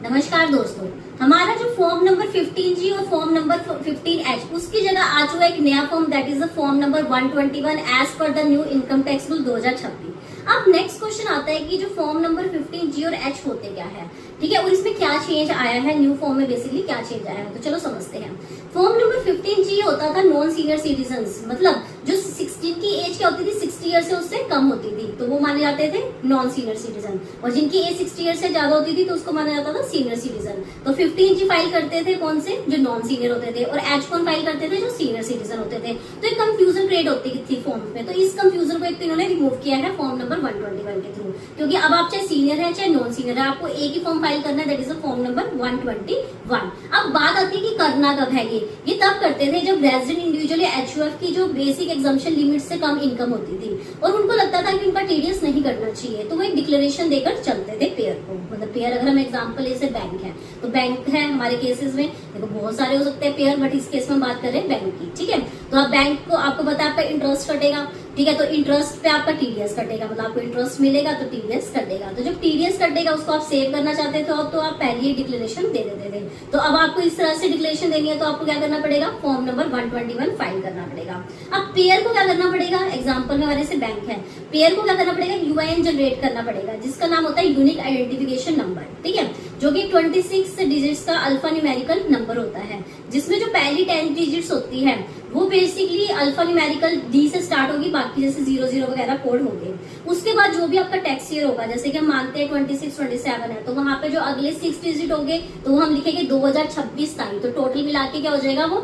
नमस्कार दोस्तों, हमारा जो फॉर्म नंबर 15G और फॉर्म नंबर 15H उसकी जगह आ चुका है एक नया form that is the form number 121 as per the new income tax rule 2026। अब नेक्स्ट क्वेश्चन आता है कि जो फॉर्म नंबर 15G और H होते क्या है, ठीक है, और इसमें क्या चेंज आया है, न्यू फॉर्म में बेसिकली क्या चेंज आया है, तो चलो समझते हैं। फॉर्म नंबर 15G होता था नॉन सीनियर सिटीजन्स, मतलब जो 16 की एज क्या होती थी, 60 ईयर से उससे कम होती थी तो वो माने जाते थे नॉन सीनियर सिटीजन, और जिनकी एज 60 ईयर से ज्यादा होती थी तो उसको माना जाता था सीनियर सिटीजन। तो 15G फाइल करते थे कौन से, जो नॉन सीनियर होते थे, और H कौन फाइल करते थे, जो सीनियर सिटीजन होते थे। तो एक कंफ्यूजन क्रिएट होती थी फॉर्म में, तो इस कंफ्यूजन को एक तो इन्होंने रिमूव किया है फॉर्म नंबर 121 के थ्रू, क्योंकि अब आप चाहे सीनियर है चाहे नॉन सीनियर है, आपको एक ही फॉर्म फाइल करना है, दैट इज फॉर्म नंबर 121। अब बात आती है कि करना कब है ये तब करते थे जब रेजिडेंट इंडिविजुअल या HUF की जो बेसिक एग्जम्पशन लिमिट से कम इनकम होती थी और उनको लगता था कि उनका टीडीएस नहीं करना चाहिए, तो वो एक डिक्लेरेशन देकर चलते थे पेयर को। मतलब पेयर अगर हम एग्जांपल जैसे बैंक है, तो बैंक है हमारे केसेस में, देखो बहुत सारे हो सकते हैं पेयर, बट इस केस में बात कर रहे हैं बैंक की, ठीक है। तो आप बैंक को आपको पता है आपका इंटरेस्ट कटेगा, ठीक है, तो इंटरेस्ट पे आपका टीडीएस कटेगा, मतलब आपको इंटरेस्ट मिलेगा तो टीडीएस कटेगा। तो जब टीडीएस कटेगा उसको आप सेव करना चाहते थे तो आप पहले ही डिक्लेरेशन दे देते थे। तो अब आपको इस तरह से डिक्लेरेशन देनी है तो आपको क्या करना पड़ेगा, फॉर्म नंबर 121 फाइल करना पड़ेगा। अब पेयर को क्या करना पड़ेगा, एग्जाम्पल में हमारे से बैंक है, पेयर को क्या करना पड़ेगा, यूआईएन जनरेट करना पड़ेगा जिसका नाम होता है यूनिक आइडेंटिफिकेशन नंबर, ठीक है, जो कि 26 डिजिट्स का अल्फा न्यूमेरिकल नंबर होता है, जिसमें जो पहली 10 डिजिट्स होती है वो बेसिकली अल्फा न्यूमेरिकल डी से स्टार्ट होगी, बाकी जैसे 00 वगैरह कोड होंगे। उसके बाद जो भी आपका टैक्स ईयर होगा, जैसे कि हम मानते हैं 26 27 है, तो वहां पे जो अगले 6 डिजिट होंगे तो वो हम लिखेंगे 2026 तारीख, तो टोटल मिला के क्या हो जाएगा वो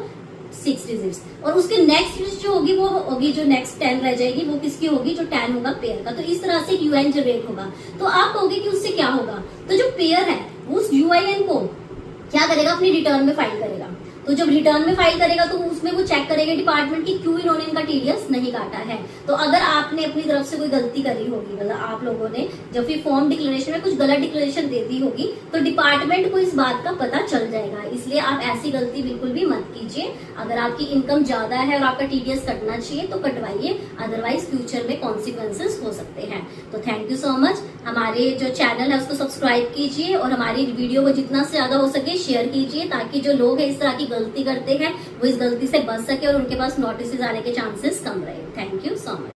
6 डिजिट्स। और उसके नेक्स्ट डिजिट जो होगी वो होगी जो नेक्स्ट 10 रह जाएगी, वो किसकी होगी, जो 10 होगा पेयर का। तो इस तरह से यूआईएन जनरेट होगा। तो आप कहोगे कि उससे क्या होगा, तो जो पेयर है उस यूआईएन को क्या करेगा, अपनी रिटर्न में फाइल करेगा। तो जब रिटर्न में फाइल करेगा तो उसमें वो चेक करेगा डिपार्टमेंट की क्यों इन्होंने इनका टीडीएस नहीं काटा है। तो अगर आपने अपनी तरफ से कोई गलती करी होगी, मतलब आप लोगों ने जब भी फॉर्म डिक्लेरेशन में कुछ गलत डिक्लेरेशन दे दी होगी तो डिपार्टमेंट को इस बात का पता चल जाएगा। इसलिए आप ऐसी गलती बिल्कुल भी मत कीजिए। अगर आपकी इनकम ज्यादा है और आपका टीडीएस कटना चाहिए तो कटवाइए, अदरवाइज फ्यूचर में कॉन्सिक्वेंसेस हो सकते हैं। तो थैंक यू सो मच। हमारे जो चैनल है उसको सब्सक्राइब कीजिए और हमारी वीडियो को जितना से ज्यादा हो सके शेयर कीजिए, ताकि जो लोग हैं इस तरह की गलती करते हैं वो इस गलती से बच सके और उनके पास नोटिस आने के चांसेस कम रहे। Thank you so much.